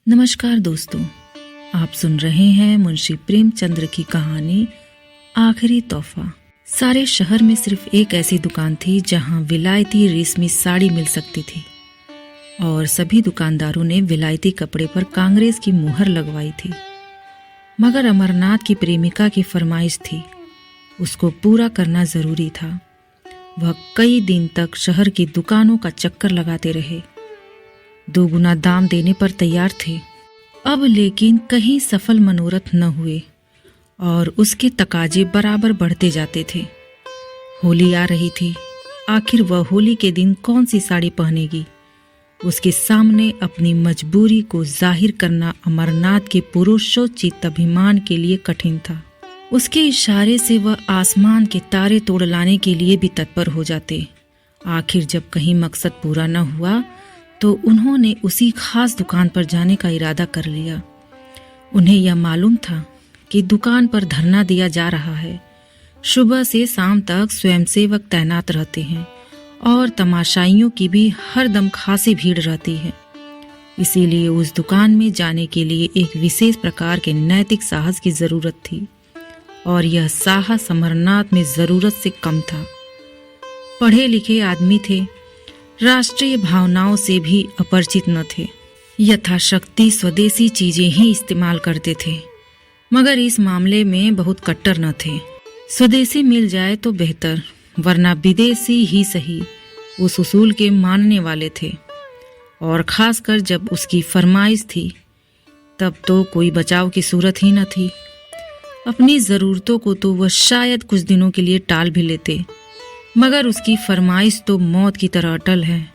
नमस्कार दोस्तों, आप सुन रहे हैं मुंशी प्रेमचंद्र की कहानी आखिरी तोहफा। सारे शहर में सिर्फ एक ऐसी दुकान थी जहां विलायती रेशमी साड़ी मिल सकती थी और सभी दुकानदारों ने विलायती कपड़े पर कांग्रेस की मुहर लगवाई थी। मगर अमरनाथ की प्रेमिका की फरमाइश थी, उसको पूरा करना जरूरी था। वह कई दिन तक शहर की दुकानों का चक्कर लगाते रहे, दोगुना दाम देने पर तैयार थे। अब लेकिन कहीं सफल मनोरथ न हुए और उसके तकाजे बराबर बढ़ते जाते थे। होली आ रही थी, आखिर वह होली के दिन कौन सी साड़ी पहनेगी? उसके सामने अपनी मजबूरी को जाहिर करना अमरनाथ के पुरुषोचित अभिमान के लिए कठिन था। उसके इशारे से वह आसमान के तारे तोड़ लाने के लिए भी तत्पर हो जाते। आखिर जब कहीं मकसद पूरा न हुआ तो उन्होंने उसी खास दुकान पर जाने का इरादा कर लिया। उन्हें यह मालूम था कि दुकान पर धरना दिया जा रहा है। सुबह से शाम तक स्वयंसेवक तैनात रहते हैं और तमाशाइयों की भी हरदम खासी भीड़ रहती है। इसीलिए उस दुकान में जाने के लिए एक विशेष प्रकार के नैतिक साहस की जरूरत थी और यह साहस अमरनाथ में जरूरत से कम था। पढ़े लिखे आदमी थे, राष्ट्रीय भावनाओं से भी अपरिचित न थे, यथाशक्ति स्वदेशी चीजें ही इस्तेमाल करते थे, मगर इस मामले में बहुत कट्टर न थे। स्वदेशी मिल जाए तो बेहतर, वरना विदेशी ही सही, उस उसूल के मानने वाले थे। और खासकर जब उसकी फरमाइश थी तब तो कोई बचाव की सूरत ही न थी। अपनी जरूरतों को तो वह शायद कुछ दिनों के लिए टाल भी लेते, मगर उसकी फरमाइश तो मौत की तरह अटल है।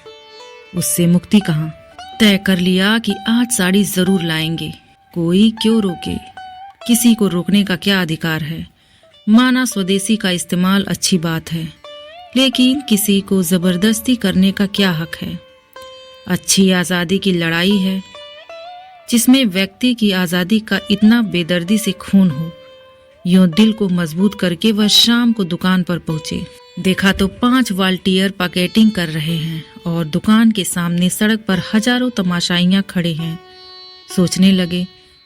उससे मुक्ति कहाँ? तय कर लिया कि आज साड़ी जरूर लाएंगे, कोई क्यों रोके? किसी को रोकने का क्या अधिकार है? माना स्वदेशी का इस्तेमाल अच्छी बात है, लेकिन किसी को जबरदस्ती करने का क्या हक है? अच्छी आजादी की लड़ाई है जिसमें व्यक्ति की आजादी का इतना बेदर्दी से खून हो। यूं दिल को मजबूत करके वह शाम को दुकान पर पहुंचे। देखा तो 5 वाल्टियर पॉकेटिंग कर रहे हैं और दुकान के सामने सड़क पर हजारों तमाशाइयां खड़े हैं। सोचने लगे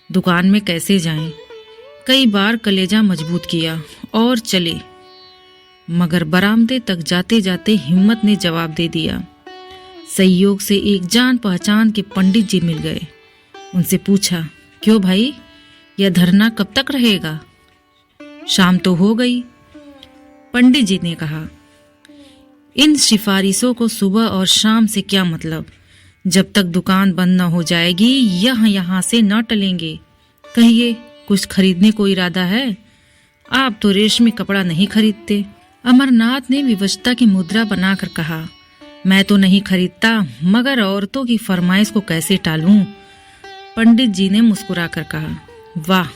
दुकान में कैसे जाएं। कई बार कलेजा मजबूत किया और चले, मगर बरामदे तक जाते जाते हिम्मत ने जवाब दे दिया। संयोग से एक जान पहचान के पंडित जी मिल गए। उनसे पूछा, क्यों भाई, यह धरना कब तक रहेगा? शाम तो हो गई। पंडित जी ने कहा, इन सिफारिशों को सुबह और शाम से क्या मतलब? जब तक दुकान बंद न हो जाएगी यहाँ से न टलेंगे। कहिए, कुछ खरीदने को इरादा है? आप तो रेशमी कपड़ा नहीं खरीदते। अमरनाथ ने विवशता की मुद्रा बनाकर कहा, मैं तो नहीं खरीदता, मगर औरतों की फरमाइश को कैसे टालूं? पंडित जी ने मुस्कुराकर कहा, वाह,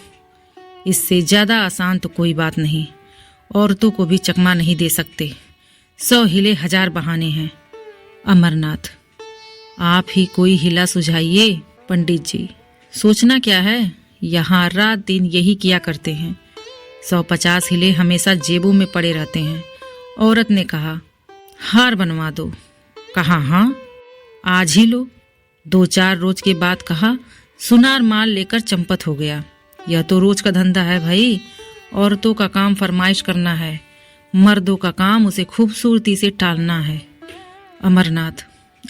इससे ज्यादा आसान तो कोई बात नहीं। औरतों को भी चकमा नहीं दे सकते। 100 हिले 1000 बहाने हैं। अमरनाथ, आप ही कोई हिला सुझाइए। पंडित जी, सोचना क्या है, यहाँ रात दिन यही किया करते हैं। 150 हिले हमेशा जेबों में पड़े रहते हैं। औरत ने कहा, हार बनवा दो। कहा, हाँ, आज ही लो। 2-4 रोज के बाद कहा, सुनार माल लेकर चंपत हो गया। यह तो रोज का धंधा है भाई। औरतों का काम फरमाइश करना है, मर्दों का काम उसे खूबसूरती से टालना है। अमरनाथ,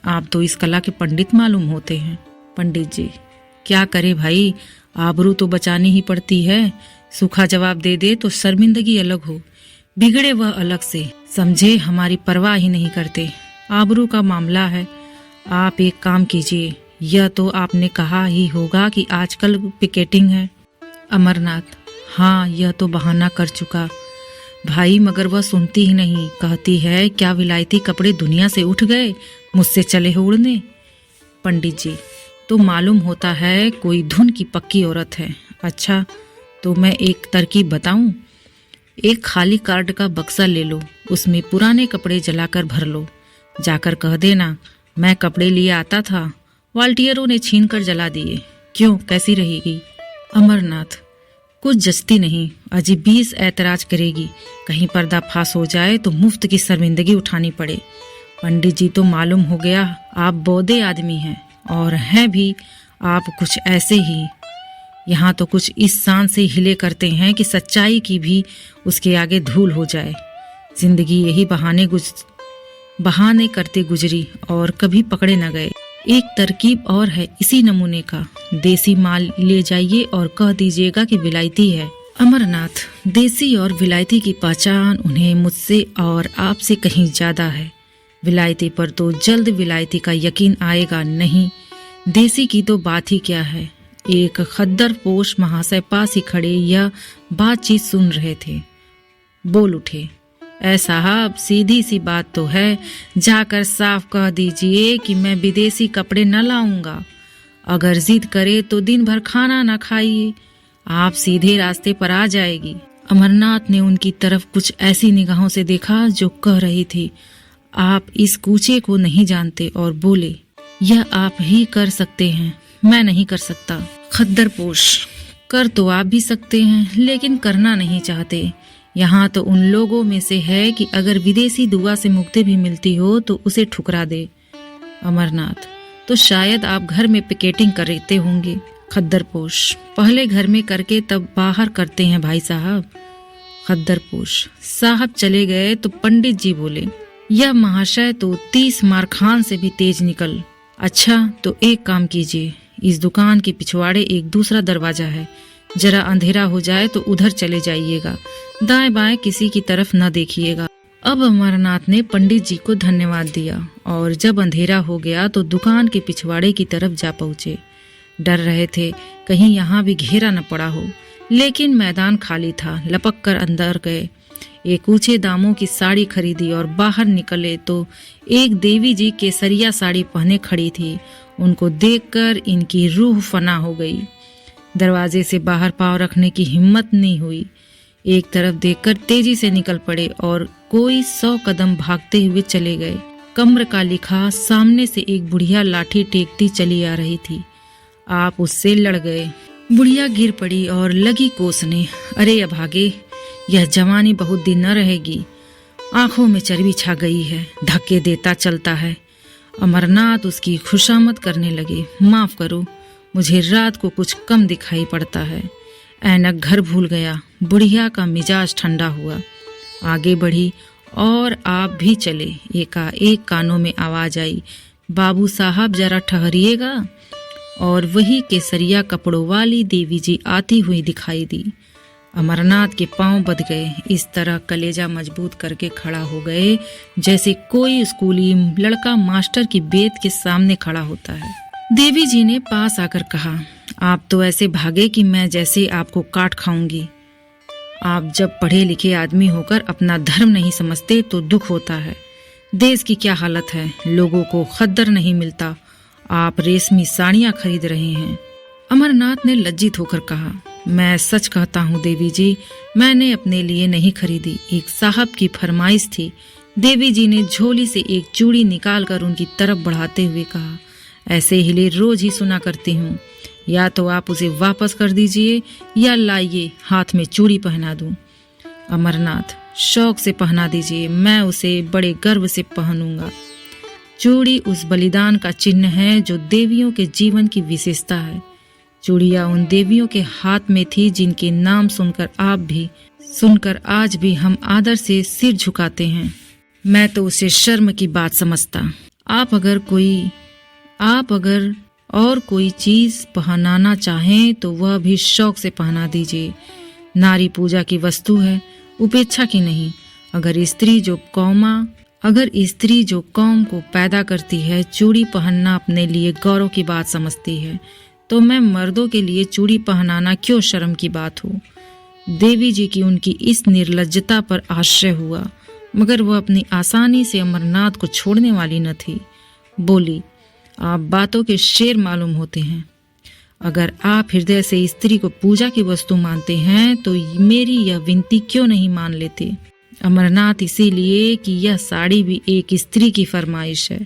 आप तो इस कला के पंडित मालूम होते हैं। पंडित जी, क्या करे भाई, आबरू तो बचानी ही पड़ती है। सूखा जवाब दे दे तो शर्मिंदगी अलग हो, बिगड़े वह अलग से। समझे, हमारी परवाह ही नहीं करते। आबरू का मामला है। आप एक काम कीजिए, यह तो आपने कहा ही होगा कि आजकल पिकेटिंग है। अमरनाथ, हाँ, यह तो बहाना कर चुका भाई, मगर वह सुनती ही नहीं। कहती है, क्या विलायती कपड़े दुनिया से उठ गए, मुझसे चले हो उड़ने। पंडित जी, तो मालूम होता है कोई धुन की पक्की औरत है। अच्छा, तो मैं एक तरकीब बताऊं। एक खाली कार्ड का बक्सा ले लो, उसमें पुराने कपड़े जलाकर भर लो। जाकर कह देना, मैं कपड़े लिए आता था, वाल्टियरों ने छीन कर जला दिए। क्यों, कैसी रहेगी? अमरनाथ, कुछ जचती नहीं, अजी 20 ऐतराज करेगी। कहीं पर्दा फास हो जाए तो मुफ्त की शर्मिंदगी उठानी पड़े। पंडित जी, तो मालूम हो गया आप बौद्धे आदमी हैं और हैं भी आप कुछ ऐसे ही यहाँ तो कुछ इस शान से हिले करते हैं कि सच्चाई की भी उसके आगे धूल हो जाए। जिंदगी यही बहाने करते गुजरी और कभी पकड़े न गए। एक तरकीब और है इसी नमूने का, देसी माल ले जाइए और कह दीजिएगा कि विलायती है। अमरनाथ, देसी और विलायती की पहचान उन्हें मुझसे और आपसे कहीं ज्यादा है। विलायती पर तो जल्द विलायती का यकीन आएगा नहीं, देसी की तो बात ही क्या है। एक खद्दर पोष महाशय पास ही खड़े यह बातचीत सुन रहे थे। बोल उठे, ऐ साहब, सीधी सी बात तो है, जाकर साफ कह दीजिए कि मैं विदेशी कपड़े न लाऊंगा। अगर जिद करे तो दिन भर खाना न खाइए, आप सीधे रास्ते पर आ जाएगी। अमरनाथ ने उनकी तरफ कुछ ऐसी निगाहों से देखा जो कह रही थी, आप इस कूचे को नहीं जानते, और बोले, यह आप ही कर सकते हैं, मैं नहीं कर सकता। खद्दरपोश, कर तो आप भी सकते हैं, लेकिन करना नहीं चाहते। यहाँ तो उन लोगों में से है कि अगर विदेशी दुआ से मुक्ति भी मिलती हो तो उसे ठुकरा दे। अमरनाथ, तो शायद आप घर में पिकेटिंग करते होंगे। खद्दरपोश, पहले घर में करके तब बाहर करते हैं भाई साहब। खद्दरपोश, साहब चले गए तो पंडित जी बोले, यह महाशय तो 30 मारखान से भी तेज निकल। अच्छा, तो एक काम कीजिए, इस दुकान के पिछवाड़े एक दूसरा दरवाजा है, जरा अंधेरा हो जाए तो उधर चले जाइएगा, दाएं बाएं किसी की तरफ न देखिएगा। अब अमरनाथ ने पंडित जी को धन्यवाद दिया और जब अंधेरा हो गया तो दुकान के पिछवाड़े की तरफ जा पहुँचे। डर रहे थे कहीं यहाँ भी घेरा न पड़ा हो, लेकिन मैदान खाली था। लपक कर अंदर गए, एक ऊंचे दामों की साड़ी खरीदी और बाहर निकले तो एक देवी जी केसरिया साड़ी पहने खड़ी थी। उनको देखकर इनकी रूह फना हो गई। दरवाजे से बाहर पांव रखने की हिम्मत नहीं हुई। एक तरफ देखकर तेजी से निकल पड़े और कोई 100 कदम भागते हुए चले गए। कम्र का लिखा सामने से एक बुढ़िया लाठी टेकती चली आ रही थी। आप उससे लड़ गए। बुढ़िया गिर पड़ी और लगी कोसने, अरे अभागे, यह जवानी बहुत दिन न रहेगी। आंखों में चर्बी छा गई है, धक्के देता चलता है। अमरनाथ उसकी खुशामद करने लगे, माफ करो, मुझे रात को कुछ कम दिखाई पड़ता है। ऐनक घर भूल गया। बुढ़िया का मिजाज ठंडा हुआ, आगे बढ़ी और आप भी चले। एकाएक कानों में आवाज आई, बाबू साहब जरा ठहरिएगा। और वही केसरिया कपड़ों वाली देवी जी आती हुई दिखाई दी। अमरनाथ के पांव बंध गए, इस तरह कलेजा मजबूत करके खड़ा हो गए जैसे कोई स्कूली लड़का मास्टर की बेत के सामने खड़ा होता है। देवी जी ने पास आकर कहा, आप तो ऐसे भागे कि मैं जैसे आपको काट खाऊंगी। आप जब पढ़े लिखे आदमी होकर अपना धर्म नहीं समझते तो दुख होता है। देश की क्या हालत है, लोगों को खद्दर नहीं मिलता, आप रेशमी साड़ियां खरीद रहे हैं। अमरनाथ ने लज्जित होकर कहा, मैं सच कहता हूँ देवी जी, मैंने अपने लिए नहीं खरीदी, एक साहब की फरमाइश थी। देवी जी ने झोली से एक चूड़ी निकालकर उनकी तरफ बढ़ाते हुए कहा, ऐसे हिले रोज ही सुना करती हूँ, या तो आप उसे वापस कर दीजिए या लाइए हाथ में चूड़ी पहना दूं। अमरनाथ, शौक से पहना दीजिए, मैं उसे बड़े गर्व से पहनूंगा। चूड़ी उस बलिदान का चिन्ह है जो देवियों के जीवन की विशेषता है। चूड़ियां उन देवियों के हाथ में थी जिनके नाम सुनकर आज भी हम आदर से सिर झुकाते हैं। मैं तो उसे शर्म की बात समझता। आप अगर और कोई चीज पहनाना चाहें तो वह भी शौक से पहना दीजिए। नारी पूजा की वस्तु है, उपेक्षा की नहीं। अगर स्त्री जो कौम को पैदा करती है चूड़ी पहनना अपने लिए गौरव की बात समझती है, तो मैं मर्दों के लिए चूड़ी पहनाना क्यों शर्म की बात हो। देवी जी की उनकी इस निर्लज्जता पर आश्चर्य हुआ, मगर वह अपनी आसानी से अमरनाथ को छोड़ने वाली न थी। बोली, आप बातों के शेर मालूम होते हैं। अगर आप हृदय से स्त्री को पूजा की वस्तु मानते हैं तो मेरी यह विनती क्यों नहीं मान लेते। अमरनाथ, इसीलिए कि यह साड़ी भी एक स्त्री की फरमाइश है।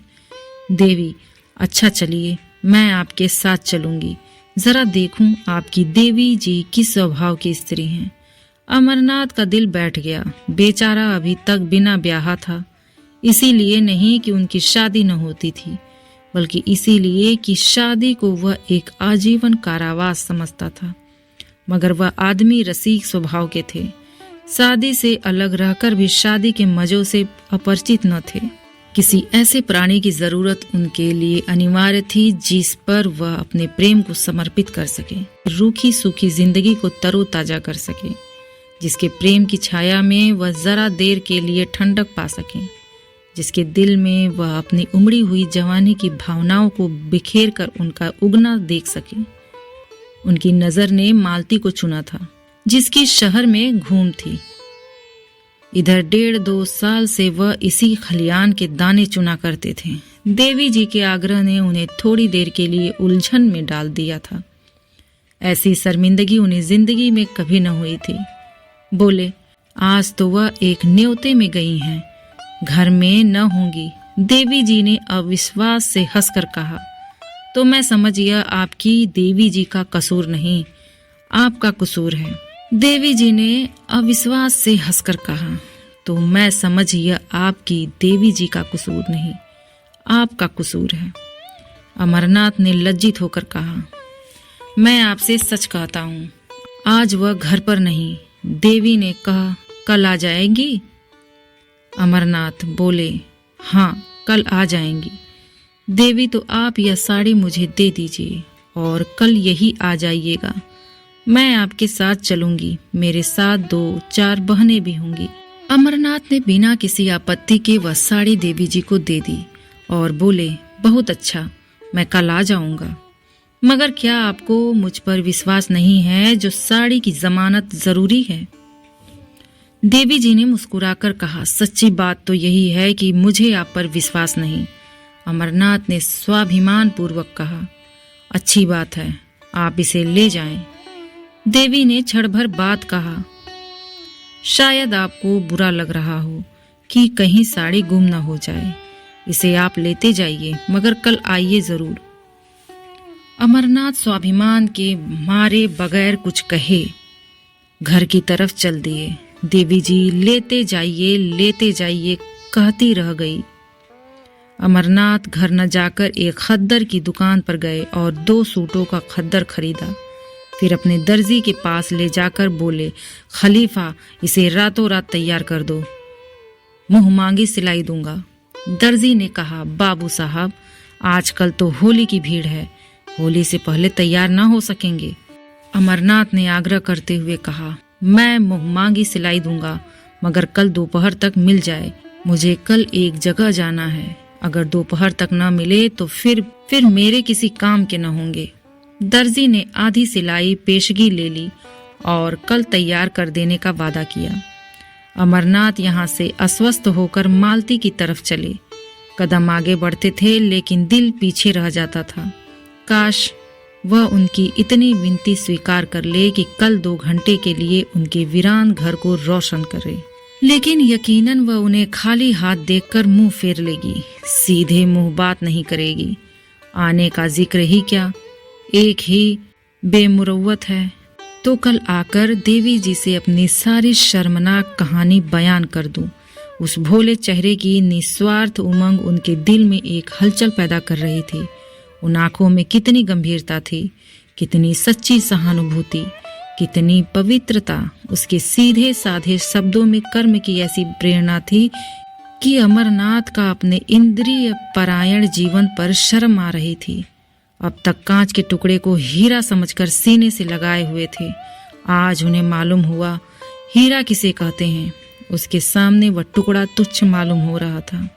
देवी, अच्छा चलिए, मैं आपके साथ चलूंगी, जरा देखूं आपकी देवी जी किस स्वभाव की स्त्री हैं। अमरनाथ का दिल बैठ गया। बेचारा अभी तक बिना ब्याहा था, इसीलिए नहीं कि उनकी शादी न होती थी। बल्कि इसीलिए कि शादी को वह एक आजीवन कारावास समझता था। मगर वह आदमी रसिक स्वभाव के थे। शादी से अलग रहकर भी शादी के मजों से अपरिचित न थे। किसी ऐसे प्राणी की जरूरत उनके लिए अनिवार्य थी जिस पर वह अपने प्रेम को समर्पित कर सके, रूखी सूखी जिंदगी को तरोताजा कर सके, जिसके प्रेम की छाया में वह जरा देर के लिए ठंडक पा सके, जिसके दिल में वह अपनी उमड़ी हुई जवानी की भावनाओं को बिखेर कर उनका उगना देख सके। उनकी नजर ने मालती को चुना था, जिसकी शहर में घूम थी। इधर 1.5-2 साल से वह इसी खलियान के दाने चुना करते थे। देवी जी के आग्रह ने उन्हें थोड़ी देर के लिए उलझन में डाल दिया था। ऐसी शर्मिंदगी उन्हें जिंदगी में कभी न हुई थी। बोले, आज तो वह एक न्योते में गई हैं, घर में न होंगी। देवी जी ने अविश्वास से हंसकर कहा, तो मैं समझ गया आपकी देवी जी का कसूर नहीं, आपका कसूर है। देवी जी ने अविश्वास से हंसकर कहा, तो मैं समझ गया आपकी देवी जी का कसूर नहीं, आपका कसूर है। अमरनाथ ने लज्जित होकर कहा, मैं आपसे सच कहता हूँ, आज वह घर पर नहीं। देवी ने कहा, कल आ जाएगी? अमरनाथ बोले, हाँ, कल आ जाएंगी। देवी, तो आप यह साड़ी मुझे दे दीजिए और कल यही आ जाइएगा। मैं आपके साथ चलूंगी, मेरे साथ 2-4 बहनें भी होंगी। अमरनाथ ने बिना किसी आपत्ति के वह साड़ी देवी जी को दे दी और बोले, बहुत अच्छा, मैं कल आ जाऊंगा। मगर क्या आपको मुझ पर विश्वास नहीं है जो साड़ी की जमानत जरूरी है? देवी जी ने मुस्कुराकर कहा, सच्ची बात तो यही है कि मुझे आप पर विश्वास नहीं। अमरनाथ ने स्वाभिमान पूर्वक कहा, अच्छी बात है, आप इसे ले जाएं। देवी ने क्षण भर बाद कहा, शायद आपको बुरा लग रहा हो कि कहीं साड़ी गुम न हो जाए, इसे आप लेते जाइए, मगर कल आइए जरूर। अमरनाथ स्वाभिमान के मारे बगैर कुछ कहे घर की तरफ चल दिए। देवी जी लेते जाइए कहती रह गई। अमरनाथ घर न जाकर एक खद्दर की दुकान पर गए और 2 सूटों का खद्दर खरीदा। फिर अपने दर्जी के पास ले जाकर बोले, खलीफा, इसे रातों रात तैयार कर दो, मुंह मांगी सिलाई दूंगा। दर्जी ने कहा, बाबू साहब, आजकल तो होली की भीड़ है, होली से पहले तैयार ना हो सकेंगे। अमरनाथ ने आग्रह करते हुए कहा, मैं मुंह मांगी सिलाई दूंगा, मगर कल दोपहर तक मिल जाए। मुझे कल एक जगह जाना है, अगर दोपहर तक न मिले तो फिर मेरे किसी काम के न होंगे। दर्जी ने आधी सिलाई पेशगी ले ली और कल तैयार कर देने का वादा किया। अमरनाथ यहाँ से अस्वस्थ होकर मालती की तरफ चले। कदम आगे बढ़ते थे लेकिन दिल पीछे रह जाता था। काश वह उनकी इतनी विनती स्वीकार कर ले कि कल 2 घंटे के लिए उनके वीरान घर को रोशन करे। लेकिन यकीनन वह उन्हें खाली हाथ देखकर मुंह फेर लेगी, सीधे मुंह बात नहीं करेगी। आने का जिक्र ही क्या, एक ही बेमुरव्वत है। तो कल आकर देवी जी से अपनी सारी शर्मनाक कहानी बयान कर दूं। उस भोले चेहरे की निस्वार्थ उमंग उनके दिल में एक हलचल पैदा कर रही थी। उन आंखों में कितनी गंभीरता थी, कितनी सच्ची सहानुभूति, कितनी पवित्रता। उसके सीधे साधे शब्दों में कर्म की ऐसी प्रेरणा थी कि अमरनाथ का अपने इंद्रिय परायण जीवन पर शर्म आ रही थी। अब तक कांच के टुकड़े को हीरा समझकर सीने से लगाए हुए थे, आज उन्हें मालूम हुआ हीरा किसे कहते हैं। उसके सामने वह टुकड़ा तुच्छ मालूम हो रहा था।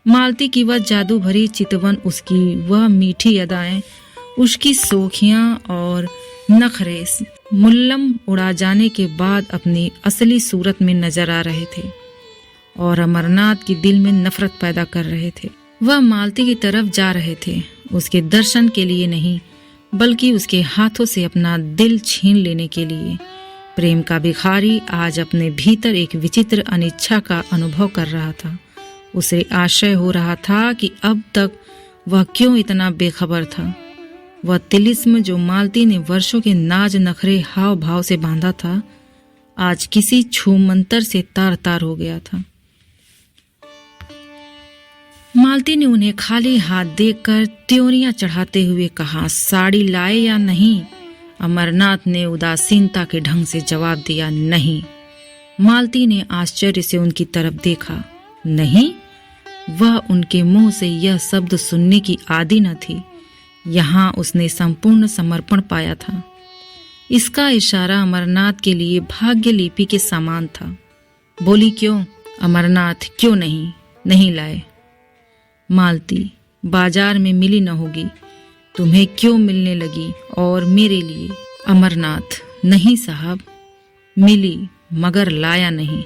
मालती की वह जादू भरी चितवन, उसकी वह मीठी अदाएं, उसकी सोखियां और नखरे मुल्लम उड़ा जाने के बाद अपनी असली सूरत में नजर आ रहे थे और अमरनाथ के दिल में नफरत पैदा कर रहे थे। वह मालती की तरफ जा रहे थे, उसके दर्शन के लिए नहीं, बल्कि उसके हाथों से अपना दिल छीन लेने के लिए। प्रेम का भिखारी आज अपने भीतर एक विचित्र अनिच्छा का अनुभव कर रहा था। उसे आशय हो रहा था कि अब तक वह क्यों इतना बेखबर था। वह तिलिस्म जो मालती ने वर्षों के नाज नखरे हाव भाव से बांधा था, आज किसी छूमंतर से तार तार हो गया था। मालती ने उन्हें खाली हाथ देखकर त्योरियां चढ़ाते हुए कहा, साड़ी लाए या नहीं? अमरनाथ ने उदासीनता के ढंग से जवाब दिया, नहीं। मालती ने आश्चर्य से उनकी तरफ देखा। नहीं? वह उनके मुंह से यह शब्द सुनने की आदी न थी। यहाँ उसने संपूर्ण समर्पण पाया था। इसका इशारा अमरनाथ के लिए भाग्य लिपि के समान था। बोली, क्यों अमरनाथ, क्यों नहीं लाए? मालती, बाजार में मिली न होगी, तुम्हें क्यों मिलने लगी और मेरे लिए? अमरनाथ, नहीं साहब, मिली मगर लाया नहीं।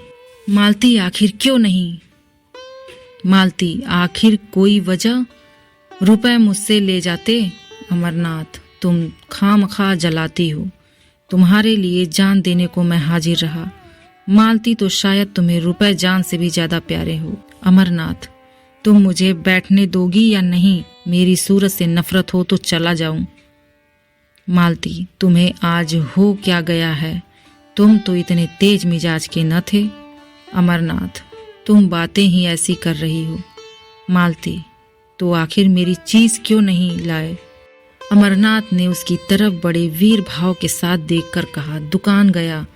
मालती, आखिर क्यों नहीं? मालती, आखिर कोई वजह? रुपए मुझसे ले जाते। अमरनाथ, तुम खामखा जलाती हो, तुम्हारे लिए जान देने को मैं हाजिर रहा। मालती, तो शायद तुम्हें रुपए जान से भी ज्यादा प्यारे हो। अमरनाथ, तुम मुझे बैठने दोगी या नहीं? मेरी सूरत से नफरत हो तो चला जाऊं। मालती, तुम्हें आज हो क्या गया है? तुम तो इतने तेज मिजाज के न थे। अमरनाथ, तुम बातें ही ऐसी कर रही हो। मालती, तो आखिर मेरी चीज क्यों नहीं लाए? अमरनाथ ने उसकी तरफ बड़े वीर भाव के साथ देखकर कहा, दुकान गया,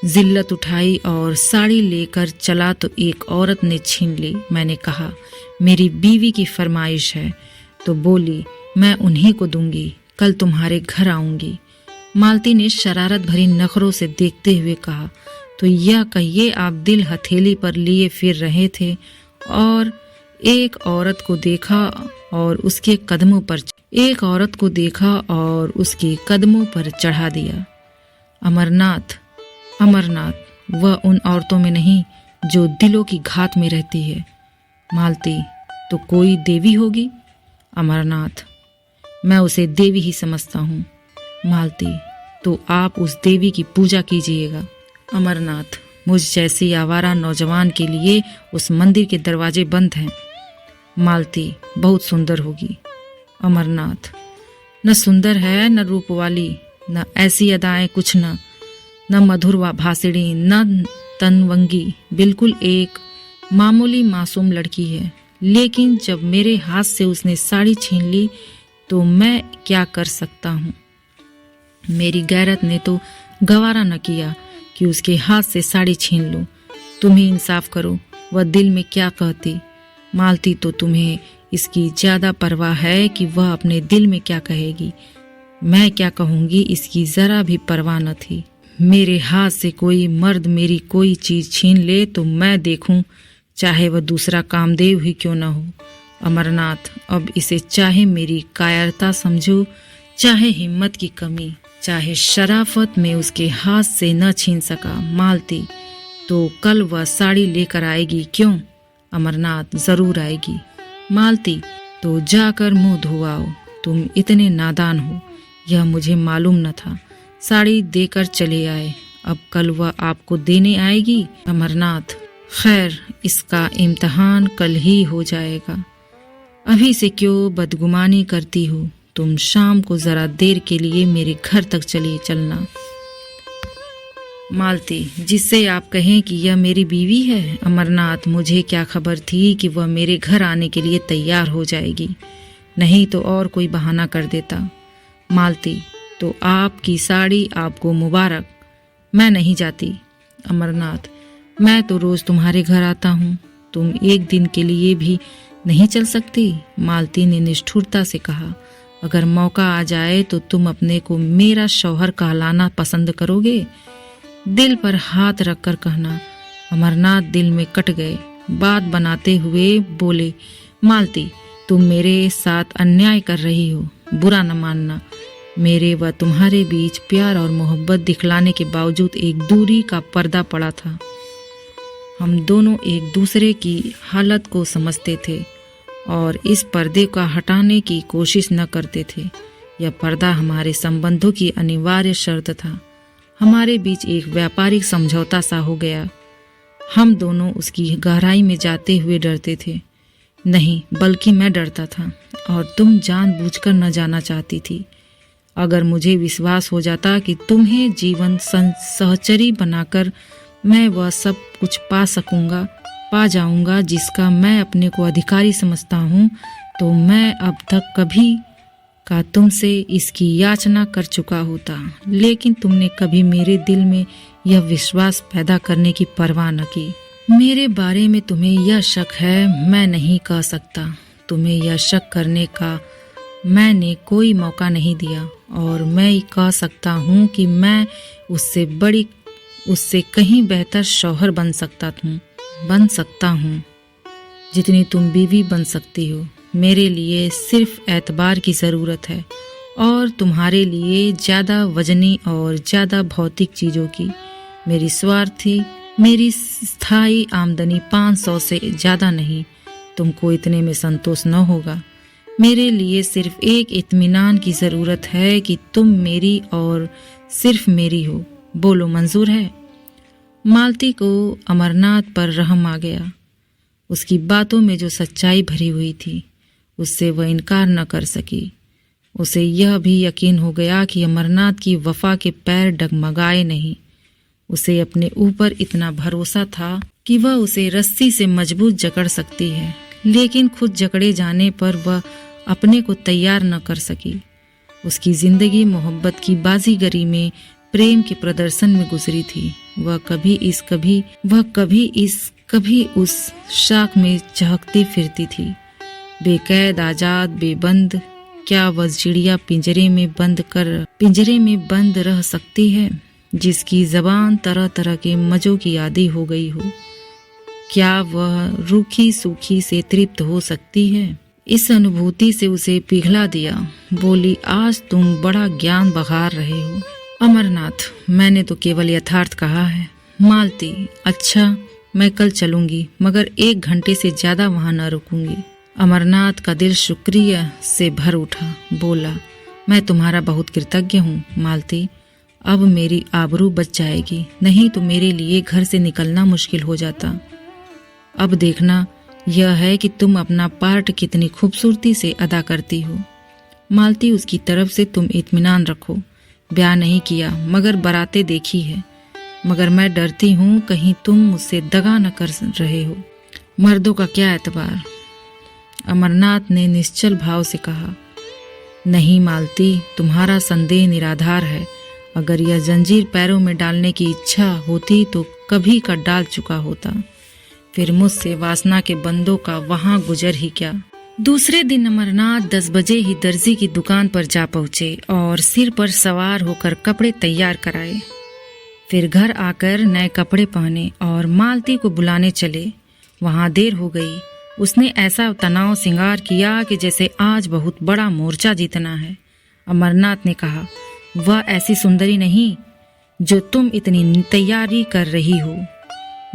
जिल्लत उठाई और साड़ी लेकर चला तो एक औरत ने छीन ली। मैंने कहा, मेरी बीवी की फरमाइश है, तो बोली, मैं उन्हीं को दूंगी, कल तुम्हारे घर आऊंगी। मालती ने शरारत भरी नखरों से देखते हुए कहा, तो यह कहिए आप दिल हथेली पर लिए फिर रहे थे और एक औरत को देखा और उसके कदमों पर चढ़ा दिया। अमरनाथ, वह उन औरतों में नहीं जो दिलों की घात में रहती है। मालती, तो कोई देवी होगी। अमरनाथ, मैं उसे देवी ही समझता हूँ। मालती, तो आप उस देवी की पूजा कीजिएगा। अमरनाथ, मुझ जैसी आवारा नौजवान के लिए उस मंदिर के दरवाजे बंद हैं। मालती, बहुत सुंदर होगी। अमरनाथ, न सुंदर है, न रूप वाली, न ऐसी अदाएं कुछ, न मधुर भाषिणी, न तनवंगी, बिल्कुल एक मामूली मासूम लड़की है। लेकिन जब मेरे हाथ से उसने साड़ी छीन ली तो मैं क्या कर सकता हूँ? मेरी गैरत ने तो गवारा न किया कि उसके हाथ से साड़ी छीन लूं। तुम ही इंसाफ करो, वह दिल में क्या कहती? मालती, तो तुम्हें इसकी ज्यादा परवाह है कि वह अपने दिल में क्या कहेगी। मैं क्या कहूंगी इसकी जरा भी परवाह न थी। मेरे हाथ से कोई मर्द मेरी कोई चीज छीन ले तो मैं देखूं, चाहे वह दूसरा कामदेव ही क्यों न हो। अमरनाथ, अब इसे चाहे मेरी कायरता समझो, चाहे हिम्मत की कमी, चाहे शराफत में उसके हाथ से न छीन सका। मालती, तो कल वह साड़ी लेकर आएगी क्यों? अमरनाथ, जरूर आएगी। मालती, तो जाकर मुंह धोआओ, तुम इतने नादान हो, यह मुझे मालूम न था। साड़ी देकर चले आए, अब कल वह आपको देने आएगी। अमरनाथ, खैर, इसका इम्तिहान कल ही हो जाएगा। अभी से क्यों बदगुमानी करती हो? तुम शाम को जरा देर के लिए मेरे घर तक चलना। मालती, जिससे आप कहें कि यह मेरी बीवी है। अमरनाथ, मुझे क्या खबर थी कि वह मेरे घर आने के लिए तैयार हो जाएगी, नहीं तो और कोई बहाना कर देता। मालती, तो आपकी साड़ी आपको मुबारक, मैं नहीं जाती। अमरनाथ, मैं तो रोज तुम्हारे घर आता हूँ, तुम एक दिन के लिए भी नहीं चल सकती? मालती ने निष्ठुरता से कहा, अगर मौका आ जाए तो तुम अपने को मेरा शौहर कहलाना पसंद करोगे? दिल पर हाथ रखकर कहना। अमरनाथ दिल में कट गए। बात बनाते हुए बोले, मालती, तुम मेरे साथ अन्याय कर रही हो, बुरा न मानना। मेरे व तुम्हारे बीच प्यार और मोहब्बत दिखलाने के बावजूद एक दूरी का पर्दा पड़ा था। हम दोनों एक दूसरे की हालत को समझते थे और इस पर्दे का हटाने की कोशिश न करते थे। यह पर्दा हमारे संबंधों की अनिवार्य शर्त था। हमारे बीच एक व्यापारिक समझौता सा हो गया। हम दोनों उसकी गहराई में जाते हुए डरते थे। नहीं, बल्कि मैं डरता था और तुम जानबूझकर न जाना चाहती थी। अगर मुझे विश्वास हो जाता कि तुम्हें जीवन सहचरी बनाकर मैं वह सब कुछ पा पा जाऊंगा जिसका मैं अपने को अधिकारी समझता हूँ, तो मैं अब तक कभी का तुमसे इसकी याचना कर चुका होता, लेकिन तुमने कभी मेरे दिल में यह विश्वास पैदा करने की परवाह न की। मेरे बारे में तुम्हें यह शक है, मैं नहीं कह सकता। तुम्हें यह शक करने का मैंने कोई मौका नहीं दिया, और मैं कह सकता हूँ कि मैं उससे कहीं बेहतर शौहर बन सकता हूँ जितनी तुम बीवी बन सकती हो। मेरे लिए सिर्फ एतबार की ज़रूरत है, और तुम्हारे लिए ज़्यादा वजनी और ज़्यादा भौतिक चीज़ों की। मेरी स्थायी आमदनी 500 से ज़्यादा नहीं। तुमको इतने में संतोष न होगा। मेरे लिए सिर्फ एक इत्मीनान की ज़रूरत है कि तुम मेरी और सिर्फ मेरी हो। बोलो, मंजूर है? मालती को अमरनाथ पर रहम आ गया। उसकी बातों में जो सच्चाई भरी हुई थी, उससे वह इनकार न कर सकी। उसे यह भी यकीन हो गया कि अमरनाथ की वफा के पैर डगमगाए नहीं। उसे अपने ऊपर इतना भरोसा था कि वह उसे रस्सी से मजबूत जकड़ सकती है, लेकिन खुद जकड़े जाने पर वह अपने को तैयार न कर सकी। उसकी जिंदगी मोहब्बत की बाजीगरी में, प्रेम के प्रदर्शन में गुजरी थी। वह कभी उस शाख में चहकती फिरती थी, बेकैद, आजाद, बेबंद। क्या वह चिड़िया पिंजरे में बंद रह सकती है, जिसकी जबान तरह तरह के मजों की आदी हो गई हो? क्या वह रूखी सूखी से तृप्त हो सकती है? इस अनुभूति से उसे पिघला दिया। बोली, आज तुम बड़ा ज्ञान बघार रहे हो। अमरनाथ, मैंने तो केवल यथार्थ कहा है। मालती, अच्छा, मैं कल चलूंगी, मगर 1 घंटे से ज्यादा वहां न रुकूंगी। अमरनाथ का दिल शुक्रिया से भर उठा। बोला, मैं तुम्हारा बहुत कृतज्ञ हूँ मालती। अब मेरी आबरू बच जाएगी, नहीं तो मेरे लिए घर से निकलना मुश्किल हो जाता। अब देखना यह है कि तुम अपना पार्ट कितनी खूबसूरती से अदा करती हो। मालती, उसकी तरफ से तुम इत्मीनान रखो। ब्याह नहीं किया, मगर बारातें देखी है। मगर मैं डरती हूँ कहीं तुम मुझसे दगा न कर रहे हो। मर्दों का क्या एतबार? अमरनाथ ने निश्चल भाव से कहा। नहीं मालती, तुम्हारा संदेह निराधार है। अगर यह जंजीर पैरों में डालने की इच्छा होती तो कभी का डाल चुका होता। फिर मुझसे वासना के बंदों का वहां गुजर ही क्या। दूसरे दिन अमरनाथ 10 बजे ही दर्जी की दुकान पर जा पहुंचे और सिर पर सवार होकर कपड़े तैयार कराए। फिर घर आकर नए कपड़े पहने और मालती को बुलाने चले। वहां देर हो गई। उसने ऐसा तनाव सिंगार किया कि जैसे आज बहुत बड़ा मोर्चा जीतना है। अमरनाथ ने कहा, वह ऐसी सुंदरी नहीं जो तुम इतनी तैयारी कर रही हो।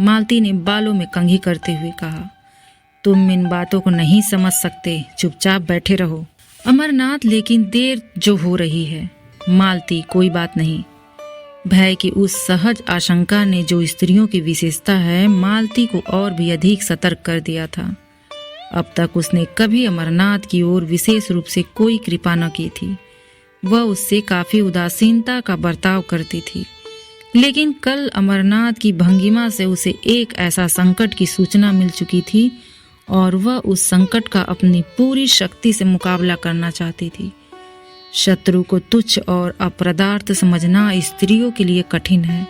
मालती ने बालों में कंघी करते हुए कहा, तुम इन बातों को नहीं समझ सकते, चुपचाप बैठे रहो। अमरनाथ, लेकिन देर जो हो रही है। मालती, कोई बात नहीं। भय की उस सहज आशंका ने, जो स्त्रियों की विशेषता है, मालती को और भी अधिक सतर्क कर दिया था। अब तक उसने कभी अमरनाथ की ओर विशेष रूप से कोई कृपा न की थी। वह उससे काफी उदासीनता का बर्ताव करती थी, लेकिन कल अमरनाथ की भंगिमा से उसे एक ऐसा संकट की सूचना मिल चुकी थी और वह उस संकट का अपनी पूरी शक्ति से मुकाबला करना चाहती थी। शत्रु को तुच्छ और अपदार्थ समझना स्त्रियों के लिए कठिन है।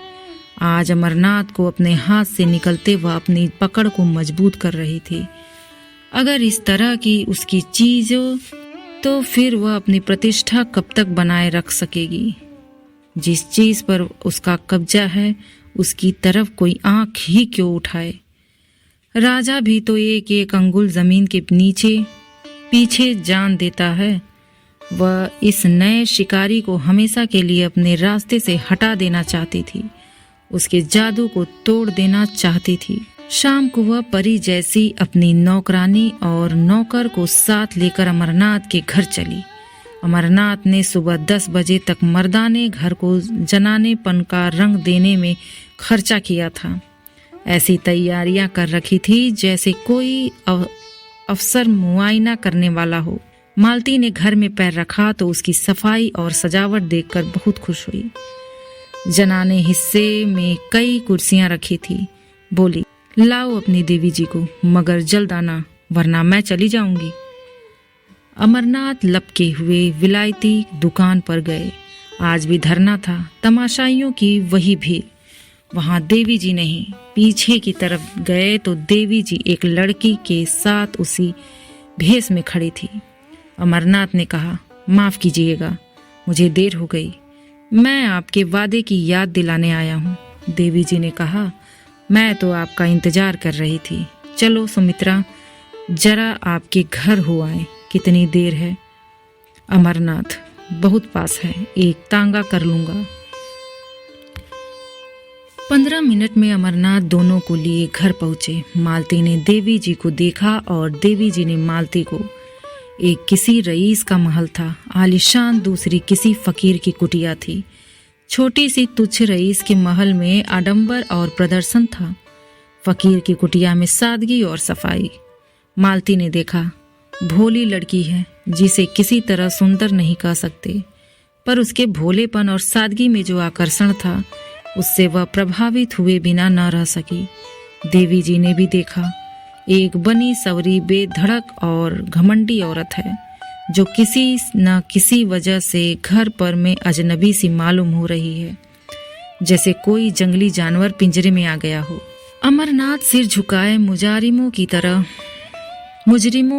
आज अमरनाथ को अपने हाथ से निकलते वह अपनी पकड़ को मजबूत कर रही थी। अगर इस तरह की उसकी चीज तो फिर वह अपनी प्रतिष्ठा कब तक बनाए रख सकेगी? जिस चीज पर उसका कब्जा है उसकी तरफ कोई आंख ही क्यों उठाए? राजा भी तो एक एक अंगुल जमीन के पीछे जान देता है। वह इस नए शिकारी को हमेशा के लिए अपने रास्ते से हटा देना चाहती थी, उसके जादू को तोड़ देना चाहती थी। शाम को वह परी जैसी अपनी नौकरानी और नौकर को साथ लेकर अमरनाथ के घर चली। अमरनाथ ने सुबह 10 बजे तक मर्दाने घर को जनानेपन का रंग देने में खर्चा किया था। ऐसी तैयारियां कर रखी थी जैसे कोई अफसर मुआयना करने वाला हो। मालती ने घर में पैर रखा तो उसकी सफाई और सजावट देखकर बहुत खुश हुई। जनाने हिस्से में कई कुर्सियां रखी थी। बोली, लाओ अपनी देवी जी को, मगर जल्द आना वरना मैं चली जाऊंगी। अमरनाथ लपके हुए विलायती दुकान पर गए। आज भी धरना था, तमाशाइयों की वही भीड़। वहां देवी जी नहीं। पीछे की तरफ गए तो देवी जी एक लड़की के साथ उसी भेष में खड़ी थी। अमरनाथ ने कहा, माफ कीजिएगा, मुझे देर हो गई, मैं आपके वादे की याद दिलाने आया हूँ। देवी जी ने कहा, मैं तो आपका इंतजार कर रही थी। चलो सुमित्रा, जरा आपके घर हो आए। कितनी देर है? अमरनाथ, बहुत पास है, एक तांगा कर लूंगा। 15 मिनट में अमरनाथ दोनों को लिए घर पहुंचे। मालती ने देवी जी को देखा और देवी जी ने मालती को। एक किसी रईस का महल था, आलीशान, दूसरी किसी फकीर की कुटिया थी। छोटी सी तुच्छ रईस के महल में आडंबर और प्रदर्शन था, फकीर की कुटिया में सादगी और सफाई। मालती ने देखा, भोली लड़की है जिसे किसी तरह सुंदर नहीं कह सकते, पर उसके भोलेपन और सादगी में जो आकर्षण था उससे वह प्रभावित हुए बिना न रह सकी। देवी जी ने भी देखा, एक बनी सवरी बेधड़क और घमंडी औरत है जो किसी न किसी वजह से घर पर में अजनबी सी मालूम हो रही है, जैसे कोई जंगली जानवर पिंजरे में आ गया हो। अमरनाथ सिर झुकाए मुजरिमों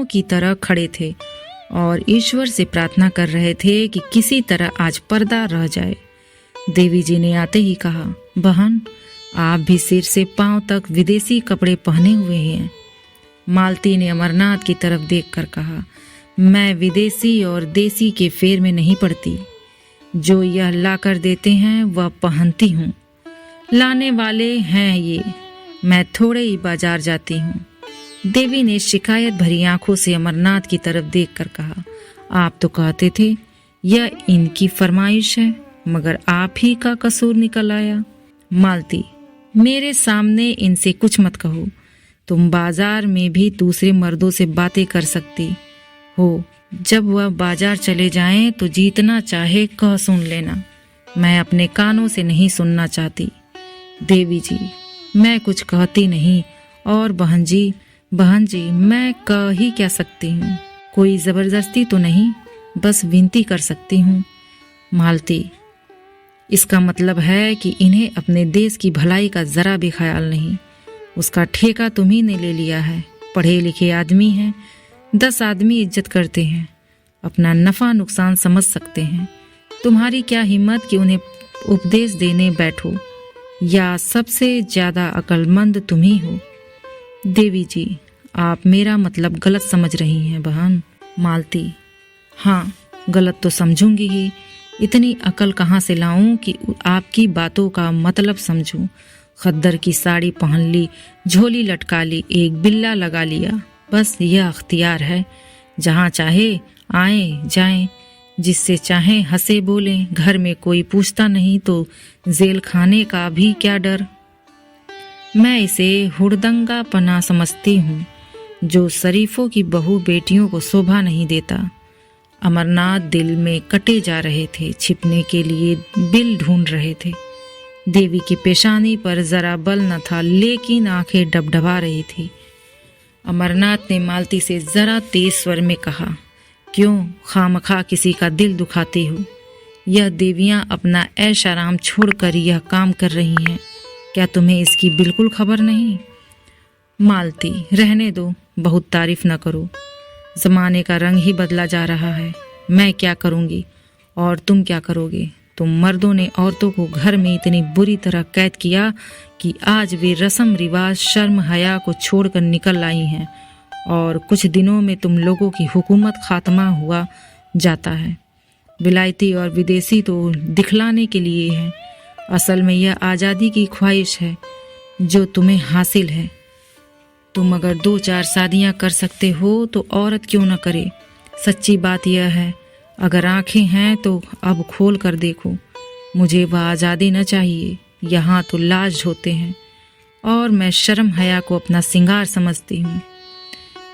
की तरह खड़े थे और ईश्वर से प्रार्थना कर रहे थे कि किसी तरह आज पर्दा रह जाए। देवी जी ने आते ही कहा, बहन, आप भी सिर से पांव तक विदेशी कपड़े पहने हुए हैं। मालती ने अमरनाथ की तरफ देखकर कहा, मैं विदेशी और देसी के फेर में नहीं पड़ती। जो यह लाकर देते हैं वह पहनती हूँ, लाने वाले हैं ये, मैं थोड़े ही बाजार जाती हूँ। देवी ने शिकायत भरी आंखों से अमरनाथ की तरफ देखकर कहा, आप तो कहते थे यह इनकी फरमाइश है, मगर आप ही का कसूर निकल आया। मालती, मेरे सामने इनसे कुछ मत कहो। तुम बाजार में भी दूसरे मर्दों से बातें कर सकती हो, जब वह बाजार चले जाएं तो जितना चाहे कह सुन लेना, मैं अपने कानों से नहीं सुनना चाहती। देवी जी, मैं कुछ कहती नहीं, और बहन जी मैं कह ही क्या सकती हूँ, कोई जबरदस्ती तो नहीं, बस विनती कर सकती हूँ। मालती, इसका मतलब है कि इन्हें अपने देश की भलाई का जरा भी ख्याल नहीं। उसका ठेका तुम्ही ने ले लिया है। पढ़े लिखे आदमी हैं, 10 आदमी इज्जत करते हैं, अपना नफा नुकसान समझ सकते हैं। तुम्हारी क्या हिम्मत कि उन्हें उपदेश देने बैठो, या सबसे ज्यादा अक्लमंद तुम ही हो। देवी जी, आप मेरा मतलब गलत समझ रही हैं बहन। मालती, हाँ, गलत तो समझूंगी ही, इतनी अकल कहाँ से लाऊं कि आपकी बातों का मतलब समझूं। खद्दर की साड़ी पहन ली, झोली लटका ली, एक बिल्ला लगा लिया, बस यह अख्तियार है। जहाँ चाहे आए जाएं, जिससे चाहे हंसे बोलें, घर में कोई पूछता नहीं तो जेल खाने का भी क्या डर। मैं इसे हुड़दंगा पना समझती हूँ जो शरीफों की बहू बेटियों को शोभा नहीं देता। अमरनाथ दिल में कटे जा रहे थे, छिपने के लिए बिल ढूंढ रहे थे। देवी की पेशानी पर जरा बल न था, लेकिन आंखें डबडबा रही थी। अमरनाथ ने मालती से जरा तेज स्वर में कहा, क्यों खामखा किसी का दिल दुखाती हो? यह देवियां अपना ऐश आराम छोड़कर यह काम कर रही हैं, क्या तुम्हें इसकी बिल्कुल खबर नहीं? मालती, रहने दो, बहुत तारीफ न करो, जमाने का रंग ही बदला जा रहा है। मैं क्या करूंगी और तुम क्या करोगे? तुम मर्दों ने औरतों को घर में इतनी बुरी तरह कैद किया कि आज वे रस्म रिवाज शर्म हया को छोड़कर निकल आई हैं, और कुछ दिनों में तुम लोगों की हुकूमत खात्मा हुआ जाता है। विलायती और विदेशी तो दिखलाने के लिए हैं, असल में यह आज़ादी की ख्वाहिश है जो तुम्हें हासिल है। तुम अगर 2-4 शादियां कर सकते हो तो औरत क्यों न करे? सच्ची बात यह है, अगर आंखें हैं तो अब खोल कर देखो। मुझे वह आज़ादी न चाहिए, यहाँ तो लाज होते हैं, और मैं शर्म हया को अपना सिंगार समझती हूँ।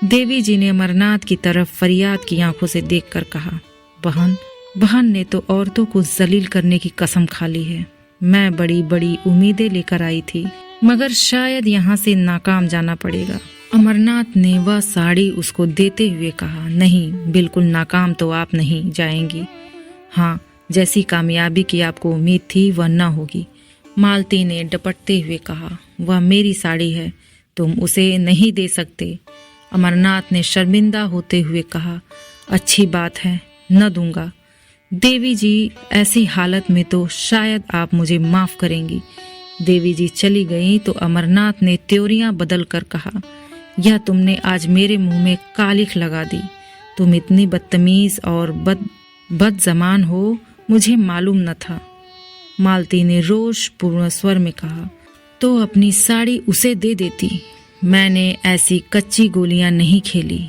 देवी जी ने अमरनाथ की तरफ फरियाद की आंखों से देखकर कहा, बहन ने तो औरतों को जलील करने की कसम खा ली है। मैं बड़ी बड़ी उम्मीदें लेकर आई थी, मगर शायद यहाँ से नाकाम जाना पड़ेगा। अमरनाथ ने वह साड़ी उसको देते हुए कहा, नहीं, बिल्कुल नाकाम तो आप नहीं जाएंगी। हाँ, जैसी कामयाबी की आपको उम्मीद थी वह न होगी। मालती ने डपटते हुए कहा, वह मेरी साड़ी है, तुम उसे नहीं दे सकते। अमरनाथ ने शर्मिंदा होते हुए कहा, अच्छी बात है, न दूंगा। देवी जी, ऐसी हालत में तो शायद आप मुझे माफ करेंगी। देवी जी चली गई तो अमरनाथ ने त्योरियां बदल कर कहा, यह तुमने आज मेरे मुंह में कालिख लगा दी। तुम इतनी बदतमीज और बदजमान हो, मुझे मालूम न था। मालती ने रोषपूर्ण स्वर में कहा, तो अपनी साड़ी उसे दे देती। मैंने ऐसी कच्ची गोलियां नहीं खेली।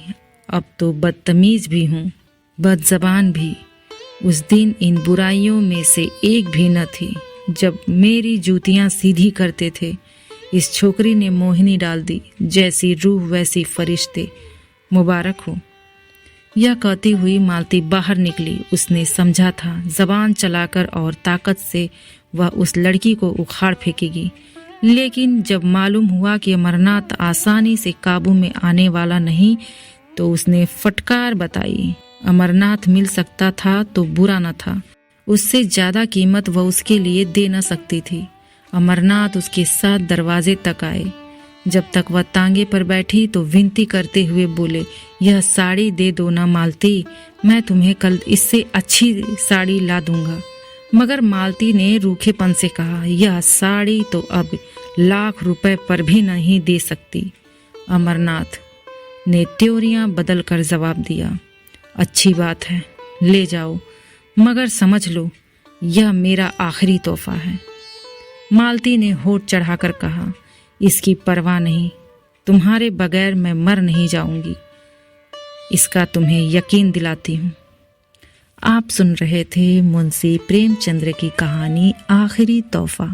अब तो बदतमीज भी हूँ, बदजबान भी। उस दिन इन बुराइयों में से एक भी न थी। जब मेरी जूतियां सीधी करते थे, इस छोकरी ने मोहिनी डाल दी। जैसी रूह वैसी फरिश्ते, मुबारक हो। यह कहती हुई मालती बाहर निकली। उसने समझा था जबान चलाकर और ताकत से वह उस लड़की को उखाड़ फेंकेगी, लेकिन जब मालूम हुआ कि अमरनाथ आसानी से काबू में आने वाला नहीं, तो उसने फटकार बताई। अमरनाथ मिल सकता था तो बुरा न था, उससे ज्यादा कीमत वह उसके लिए दे न सकती थी। अमरनाथ उसके साथ दरवाजे तक आए। जब तक वह तांगे पर बैठी तो विनती करते हुए बोले, यह साड़ी दे दो ना मालती, मैं तुम्हें कल इससे अच्छी साड़ी ला दूंगा। मगर मालती ने रूखेपन से कहा, यह साड़ी तो अब लाख रुपए पर भी नहीं दे सकती। अमरनाथ ने त्योरियां बदल कर जवाब दिया, अच्छी बात है, ले जाओ, मगर समझ लो यह मेरा आखिरी तोहफा है। मालती ने होठ चढ़ाकर कहा, इसकी परवाह नहीं, तुम्हारे बगैर मैं मर नहीं जाऊंगी, इसका तुम्हें यकीन दिलाती हूँ। आप सुन रहे थे मुंशी प्रेमचंद्र की कहानी आखिरी तोहफा।